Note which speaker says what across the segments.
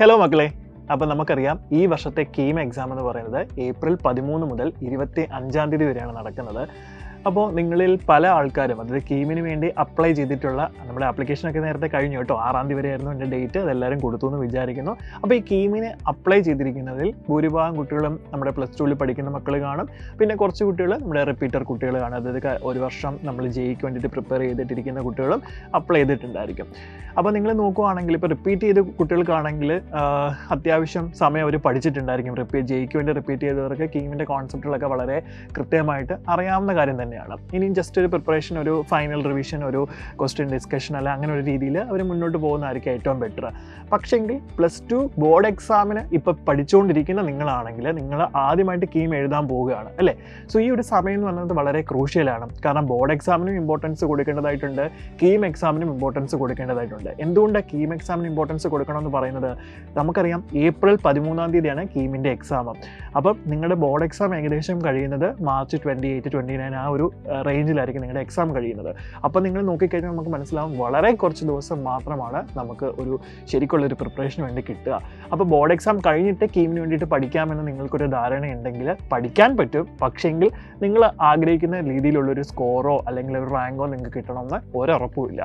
Speaker 1: Hello മക്കളെ, അപ്പോൾ നമുക്കറിയാം ഈ വർഷത്തെ കീം എക്സാം എന്ന് പറയുന്നത് ഏപ്രിൽ 13 മുതൽ 25 തീയതി വരെയാണ് നടക്കുന്നത്. അപ്പോൾ നിങ്ങളിൽ പല ആൾക്കാരും അതായത് കീമിന് വേണ്ടി അപ്ലൈ ചെയ്തിട്ടുള്ള നമ്മുടെ ആപ്ലിക്കേഷനൊക്കെ നേരത്തെ കഴിഞ്ഞു കേട്ടോ. 6 തീയതി വരെയായിരുന്നു എൻ്റെ ഡേറ്റ്. അതെല്ലാവരും കൊടുത്തു എന്ന് വിചാരിക്കുന്നു. അപ്പോൾ ഈ കീമിന് അപ്ലൈ ചെയ്തിരിക്കുന്നതിൽ ഭൂരിഭാഗം കുട്ടികളും നമ്മുടെ +2 പഠിക്കുന്ന മക്കൾ കാണും. പിന്നെ കുറച്ച് കുട്ടികൾ നമ്മുടെ റിപ്പീറ്റർ കുട്ടികൾ കാണും. അതായത് ഒരു വർഷം നമ്മൾ ജെയ്ക്ക് വേണ്ടിയിട്ട് പ്രിപ്പയർ ചെയ്തിട്ടിരിക്കുന്ന കുട്ടികളും അപ്ലൈ ചെയ്തിട്ടുണ്ടായിരിക്കും. അപ്പോൾ നിങ്ങൾ നോക്കുകയാണെങ്കിൽ ഇപ്പോൾ റിപ്പീറ്റ് ചെയ്ത കുട്ടികൾക്കാണെങ്കിൽ അത്യാവശ്യം സമയം അവർ പഠിച്ചിട്ടുണ്ടായിരിക്കും. ജെയ്ക്ക് വേണ്ടി റിപ്പീറ്റ് ചെയ്തവർക്ക് കീമിൻ്റെ കോൺസെപ്റ്റുകളൊക്കെ വളരെ കൃത്യമായിട്ട് അറിയാവുന്ന കാര്യം തന്നെയാണ്. ഇനിയും ജസ്റ്റ് ഒരു പ്രിപ്പറേഷൻ, ഒരു ഫൈനൽ റിവിഷൻ, ഒരു ക്വസ്റ്റ്യൻ ഡിസ്കഷൻ അല്ല അങ്ങനെ ഒരു രീതിയിൽ അവർ മുന്നോട്ട് പോകുന്നതായിരിക്കും ഏറ്റവും ബെറ്റർ. പക്ഷേങ്കിൽ +2 ബോർഡ് എക്സാമിന് ഇപ്പോൾ പഠിച്ചുകൊണ്ടിരിക്കുന്ന നിങ്ങളാണെങ്കിൽ നിങ്ങൾ ആദ്യമായിട്ട് കീം എഴുതാൻ പോവുകയാണ് അല്ലേ. സോ ഈ ഒരു സമയം എന്ന് പറയുന്നത് വളരെ ക്രൂഷ്യലാണ്. കാരണം ബോർഡ് എക്സാമിനും ഇമ്പോർട്ടൻസ് കൊടുക്കേണ്ടതായിട്ടുണ്ട്, കീം എക്സാമിനും ഇമ്പോർട്ടൻസ് കൊടുക്കേണ്ടതായിട്ടുണ്ട്. എന്തുകൊണ്ടാണ് കീം എക്സാമിന് ഇമ്പോർട്ടൻസ് കൊടുക്കണമെന്ന് പറയുന്നത്? നമുക്കറിയാം ഏപ്രിൽ 13 തീയതിയാണ് കീമിൻ്റെ എക്സാം. അപ്പം നിങ്ങളുടെ ബോർഡ് എക്സാം ഏകദേശം കഴിയുന്നത് മാർച്ച് 28, 29 ആ ഒരു റേഞ്ചിലായിരിക്കും നിങ്ങളുടെ എക്സാം കഴിയുന്നത്. അപ്പോൾ നിങ്ങൾ നോക്കിക്കഴിഞ്ഞാൽ നമുക്ക് മനസ്സിലാവും വളരെ കുറച്ച് ദിവസം മാത്രമാണ് നമുക്ക് ഒരു ശരിക്കുള്ളൊരു പ്രിപ്പറേഷന് വേണ്ടി കിട്ടുക. അപ്പോൾ ബോർഡ് എക്സാം കഴിഞ്ഞിട്ട് കീമിന് വേണ്ടിയിട്ട് പഠിക്കാമെന്ന് നിങ്ങൾക്കൊരു ധാരണയുണ്ടെങ്കിൽ പഠിക്കാൻ പറ്റും. പക്ഷേങ്കിൽ നിങ്ങൾ ആഗ്രഹിക്കുന്ന രീതിയിലുള്ളൊരു സ്കോറോ അല്ലെങ്കിൽ ഒരു റാങ്കോ നിങ്ങൾക്ക് കിട്ടണമെന്ന് ഒരുറപ്പുമില്ല.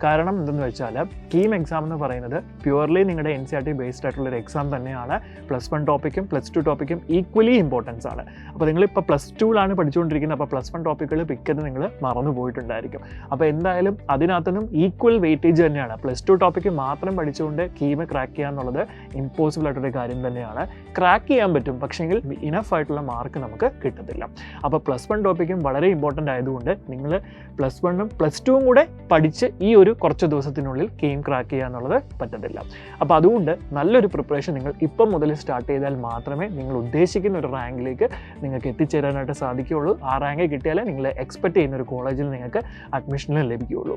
Speaker 1: കാരണം എന്തെന്ന് വെച്ചാൽ കീം എക്സാം എന്ന് പറയുന്നത് പ്യുവർലി നിങ്ങളുടെ NCERT ബേസ്ഡ് ആയിട്ടുള്ളൊരു എക്സാം തന്നെയാണ്. +1 ടോപ്പിക്കും +2 ടോപ്പിക്കും ഈക്വലി ഇമ്പോർട്ടൻസ് ആണ്. അപ്പോൾ നിങ്ങളിപ്പോൾ +2ലാണ് പഠിച്ചുകൊണ്ടിരിക്കുന്നത്. അപ്പോൾ +1 ടോപ്പിക്കുകൾ പിക്കത് നിങ്ങൾ മറന്നു പോയിട്ടുണ്ടായിരിക്കും. അപ്പോൾ എന്തായാലും അതിനകത്തുനിന്നും ഈക്വൽ വെയിറ്റേജ് തന്നെയാണ്. +2 ടോപ്പിക്ക് മാത്രം പഠിച്ചുകൊണ്ട് കീം ക്രാക്ക് ചെയ്യുക എന്നുള്ളത് ഇമ്പോസിബിൾ ആയിട്ടൊരു കാര്യം തന്നെയാണ്. ക്രാക്ക് ചെയ്യാൻ പറ്റും, പക്ഷേങ്കിൽ ഇനഫ് ആയിട്ടുള്ള മാർക്ക് നമുക്ക് കിട്ടത്തില്ല. അപ്പോൾ +1 ടോപ്പിക്കും വളരെ ഇമ്പോർട്ടൻ്റ് ആയതുകൊണ്ട് നിങ്ങൾ +1ഉം +2ഉം കൂടെ പഠിച്ച് ഈ ഒരു കുറച്ച് ദിവസത്തിനുള്ളിൽ കീം ക്രാക്ക് ചെയ്യുക എന്നുള്ളത് പറ്റത്തില്ല. അപ്പോൾ അതുകൊണ്ട് നല്ലൊരു പ്രിപ്പറേഷൻ നിങ്ങൾ ഇപ്പം മുതൽ സ്റ്റാർട്ട് ചെയ്താൽ മാത്രമേ നിങ്ങൾ ഉദ്ദേശിക്കുന്ന ഒരു റാങ്കിലേക്ക് നിങ്ങൾക്ക് എത്തിച്ചേരാനായിട്ട് സാധിക്കുകയുള്ളൂ. ആ റാങ്ക് കിട്ടിയാലേ നിങ്ങൾ എക്സ്പെക്റ്റ് ചെയ്യുന്ന ഒരു കോളേജിൽ നിങ്ങൾക്ക് അഡ്മിഷനിൽ ലഭിക്കുകയുള്ളൂ.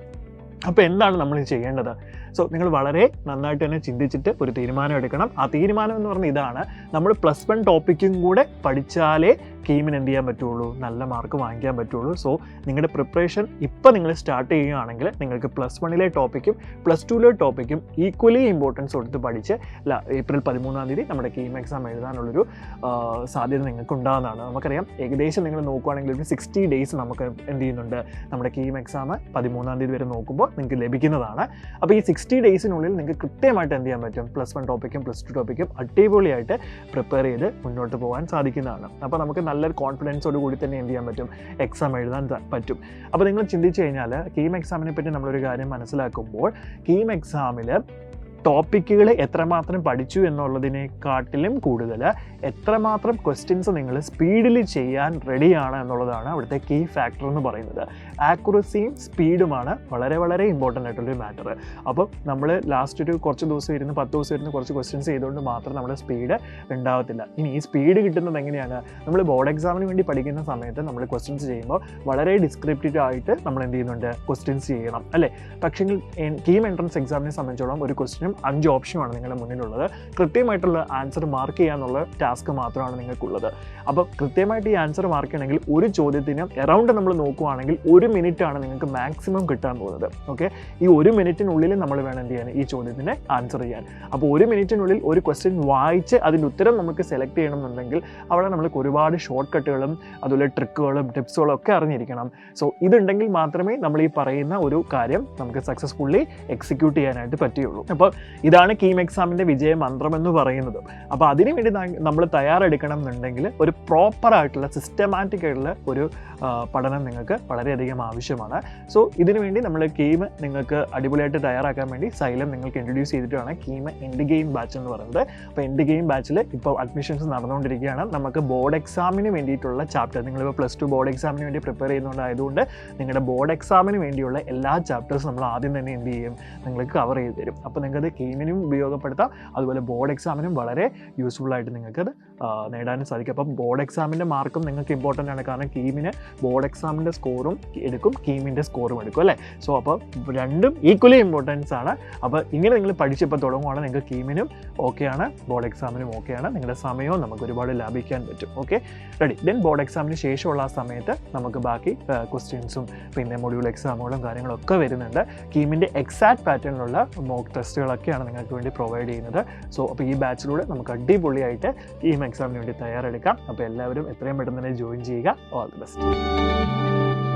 Speaker 1: അപ്പോൾ എന്താണ് നമ്മൾ ചെയ്യേണ്ടത്? സോ നിങ്ങൾ വളരെ നന്നായിട്ട് തന്നെ ചിന്തിച്ചിട്ട് ഒരു തീരുമാനം എടുക്കണം. ആ തീരുമാനം എന്ന് പറഞ്ഞാൽ ഇതാണ്: നമ്മൾ +1 ടോപ്പിക്കും കൂടെ പഠിച്ചാലേ കീമിന് എന്ത് ചെയ്യാൻ പറ്റുള്ളൂ, നല്ല മാർക്ക് വാങ്ങിക്കാൻ പറ്റുള്ളൂ. സോ നിങ്ങളുടെ പ്രിപ്പറേഷൻ ഇപ്പം നിങ്ങൾ സ്റ്റാർട്ട് ചെയ്യുകയാണെങ്കിൽ നിങ്ങൾക്ക് +1ലെ ടോപ്പിക്കും +2ലെ ടോപ്പിക്കും ഈക്വലി ഇമ്പോർട്ടൻസ് കൊടുത്ത് പഠിച്ച് ഏപ്രിൽ 13 തീയതി നമ്മുടെ കീം എക്സാം എഴുതാനുള്ളൊരു സാധ്യത നിങ്ങൾക്ക് ഉണ്ടാകുന്നതാണ്. നമുക്കറിയാം ഏകദേശം നിങ്ങൾ നോക്കുകയാണെങ്കിൽ ഒരു 60 ഡേയ്സ് നമുക്ക് എന്ത് ചെയ്യുന്നുണ്ട്, നമ്മുടെ കീം എക്സാം 13 തീയതി വരെ നോക്കുമ്പോൾ നിങ്ങൾക്ക് ലഭിക്കുന്നതാണ്. അപ്പോൾ ഈ 60 ഡേയ്സിനുള്ളിൽ നിങ്ങൾക്ക് കൃത്യമായിട്ട് എന്ത് ചെയ്യാൻ പറ്റും, +1 ടോപ്പിക്കും +2 ടോപ്പിക്കും അടിപൊളിയായിട്ട് പ്രിപ്പയർ ചെയ്ത് മുന്നോട്ട് പോകാൻ സാധിക്കുന്നതാണ്. അപ്പോൾ നമുക്ക് നല്ലൊരു കോൺഫിഡൻസോട് കൂടി തന്നെ എന്ത് ചെയ്യാൻ പറ്റും, എക്സാം എഴുതാൻ പറ്റും. അപ്പോൾ നിങ്ങൾ ചിന്തിച്ച് കഴിഞ്ഞാൽ കീം എക്സാമിനെ പറ്റി നമ്മളൊരു കാര്യം മനസ്സിലാക്കുമ്പോൾ കീം എക്സാമിൽ ടോപ്പിക്കുകൾ എത്രമാത്രം പഠിച്ചു എന്നുള്ളതിനെക്കാട്ടിലും കൂടുതൽ എത്രമാത്രം ക്വസ്റ്റ്യൻസ് നിങ്ങൾ സ്പീഡിൽ ചെയ്യാൻ റെഡിയാണ് എന്നുള്ളതാണ് അവിടുത്തെ കീ ഫാക്ടർ എന്ന് പറയുന്നത്. ആക്യുറസിയും സ്പീഡുമാണ് വളരെ വളരെ ഇമ്പോർട്ടൻ്റ് ആയിട്ടുള്ളൊരു മാറ്റർ. അപ്പോൾ നമ്മൾ ലാസ്റ്റ് ഒരു കുറച്ച് ദിവസം ഇരുന്ന് 10 ദിവസം ഇരുന്ന് കുറച്ച് ക്വസ്റ്റ്യൻസ് ചെയ്തുകൊണ്ട് മാത്രം നമ്മുടെ സ്പീഡ് ഉണ്ടാവത്തില്ല. ഇനി ഈ സ്പീഡ് കിട്ടുന്നത് എങ്ങനെയാണ്? നമ്മൾ ബോർഡ് എക്സാമിന് വേണ്ടി പഠിക്കുന്ന സമയത്ത് നമ്മൾ ക്വസ്റ്റ്യൻസ് ചെയ്യുമ്പോൾ വളരെ ഡിസ്ക്രിപ്റ്റീവ് ആയിട്ട് നമ്മൾ എന്ത് ചെയ്യുന്നുണ്ട്, ക്വസ്റ്റ്യൻസ് ചെയ്യണം അല്ലേ. പക്ഷേ കീം എൻട്രൻസ് എക്സാമിനെ സംബന്ധിച്ചോളം ഒരു ക്വസ്റ്റ്യൻ 5 ഓപ്ഷനാണ് നിങ്ങളുടെ മുന്നിലുള്ളത്. കൃത്യമായിട്ടുള്ള ആൻസർ മാർക്ക് ചെയ്യാനുള്ള ടാസ്ക് മാത്രമാണ് നിങ്ങൾക്കുള്ളത്. അപ്പോൾ കൃത്യമായിട്ട് ഈ ആൻസർ മാർക്ക് ചെയ്യണമെങ്കിൽ ഒരു ചോദ്യത്തിന് എറൗണ്ട് നമ്മൾ നോക്കുകയാണെങ്കിൽ 1 മിനിറ്റാണ് നിങ്ങൾക്ക് മാക്സിമം കിട്ടാൻ പോകുന്നത്. ഓക്കെ, ഈ 1 മിനിറ്റിനുള്ളിൽ നമ്മൾ വേണം എന്ത് ചെയ്യാൻ, ഈ ചോദ്യത്തിന് ആൻസർ ചെയ്യാൻ. അപ്പോൾ 1 മിനിറ്റിനുള്ളിൽ ഒരു ക്വസ്റ്റ്യൻ വായിച്ച് അതിൻ്റെ ഉത്തരം നമുക്ക് സെലക്ട് ചെയ്യണമെന്നുണ്ടെങ്കിൽ അവിടെ നമ്മൾക്ക് ഒരുപാട് ഷോർട്ട് കട്ടുകളും അതുപോലെ ട്രിക്കുകളും ടിപ്സുകളും ഒക്കെ അറിഞ്ഞിരിക്കണം. സോ ഇതുണ്ടെങ്കിൽ മാത്രമേ നമ്മൾ ഈ പറയുന്ന ഒരു കാര്യം നമുക്ക് സക്സസ്ഫുള്ളി എക്സിക്യൂട്ട് ചെയ്യാനായിട്ട് പറ്റുകയുള്ളൂ. അപ്പോൾ ഇതാണ് കീം എക്സാമിൻ്റെ വിജയമന്ത്രം എന്ന് പറയുന്നത്. അപ്പോൾ അതിനുവേണ്ടി നമ്മൾ തയ്യാറെടുക്കണം എന്നുണ്ടെങ്കിൽ ഒരു പ്രോപ്പറായിട്ടുള്ള സിസ്റ്റമാറ്റിക് ആയിട്ടുള്ള ഒരു പഠനം നിങ്ങൾക്ക് വളരെയധികം ആവശ്യമാണ്. സോ ഇതിനുവേണ്ടി നമ്മൾ കീം നിങ്ങൾക്ക് അടിപൊളിയായിട്ട് തയ്യാറാക്കാൻ വേണ്ടി സൈലം നിങ്ങൾക്ക് ഇൻട്രൊഡ്യൂസ് ചെയ്തിട്ടാണ് കീം എൻഡ് ഗെയിം ബാച്ച് എന്ന് പറയുന്നത്. അപ്പോൾ എൻഡ് ഗെയിം ബാച്ചിൽ ഇപ്പോൾ അഡ്മിഷൻസ് നടന്നുകൊണ്ടിരിക്കുകയാണ്. നമുക്ക് ബോർഡ് എക്സാമിന് വേണ്ടിയിട്ടുള്ള ചാപ്റ്റർ, നിങ്ങളിപ്പോൾ +2 ബോർഡ് എക്സാമിന് വേണ്ടി പ്രിപ്പയർ ചെയ്യുന്നതുകൊണ്ടായതുകൊണ്ട് നിങ്ങളുടെ ബോർഡ് എക്സാമിന് വേണ്ടിയുള്ള എല്ലാ ചാപ്റ്റേഴ്സും നമ്മൾ ആദ്യം തന്നെ എന്ത് ചെയ്യും, നിങ്ങൾക്ക് കവർ ചെയ്ത് തരും. അപ്പോൾ നിങ്ങൾക്കത് കീമിനും ഉപയോഗപ്പെടുത്താം, അതുപോലെ ബോർഡ് എക്സാമിനും വളരെ യൂസ്ഫുൾ ആയിട്ട് നിങ്ങൾക്കത് നേടാനും സാധിക്കും. അപ്പം ബോർഡ് എക്സാമിൻ്റെ മാർക്കും നിങ്ങൾക്ക് ഇമ്പോർട്ടൻ്റ് ആണ്. കാരണം കീമിന് ബോർഡ് എക്സാമിൻ്റെ സ്കോറും എടുക്കും, കീമിൻ്റെ സ്കോറും എടുക്കും അല്ലേ. സോ അപ്പോൾ രണ്ടും ഈക്വലി ഇമ്പോർട്ടൻസ് ആണ്. അപ്പോൾ ഇങ്ങനെ നിങ്ങൾ പഠിച്ചപ്പോൾ തുടങ്ങുവാണെങ്കിൽ നിങ്ങൾക്ക് കീമിനും ഓക്കെയാണ്, ബോർഡ് എക്സാമിനും ഓക്കെയാണ്. നിങ്ങളുടെ സമയവും നമുക്ക് ഒരുപാട് ലാഭിക്കാൻ പറ്റും. Okay, ready. ദെൻ ബോർഡ് എക്സാമിന് ശേഷമുള്ള ആ സമയത്ത് നമുക്ക് ബാക്കി ക്വസ്റ്റ്യൻസും പിന്നെ മൊഡ്യൂൾ എക്സാമുകളും കാര്യങ്ങളൊക്കെ വരുന്നുണ്ട്. കീമിൻ്റെ എക്സാക്ട് പാറ്റേണിലുള്ള മോക്ക് ടെസ്റ്റുകളൊക്കെ അതൊക്കെയാണ് നിങ്ങൾക്ക് വേണ്ടി പ്രൊവൈഡ് ചെയ്യുന്നത്. സോ അപ്പോൾ ഈ ബാച്ചിലൂടെ നമുക്ക് അടിപൊളിയായിട്ട് കീം എക്സാമിന് വേണ്ടി തയ്യാറെടുക്കാം. അപ്പോൾ എല്ലാവരും എത്രയും പെട്ടെന്ന് തന്നെ ജോയിൻ ചെയ്യുക. All the best.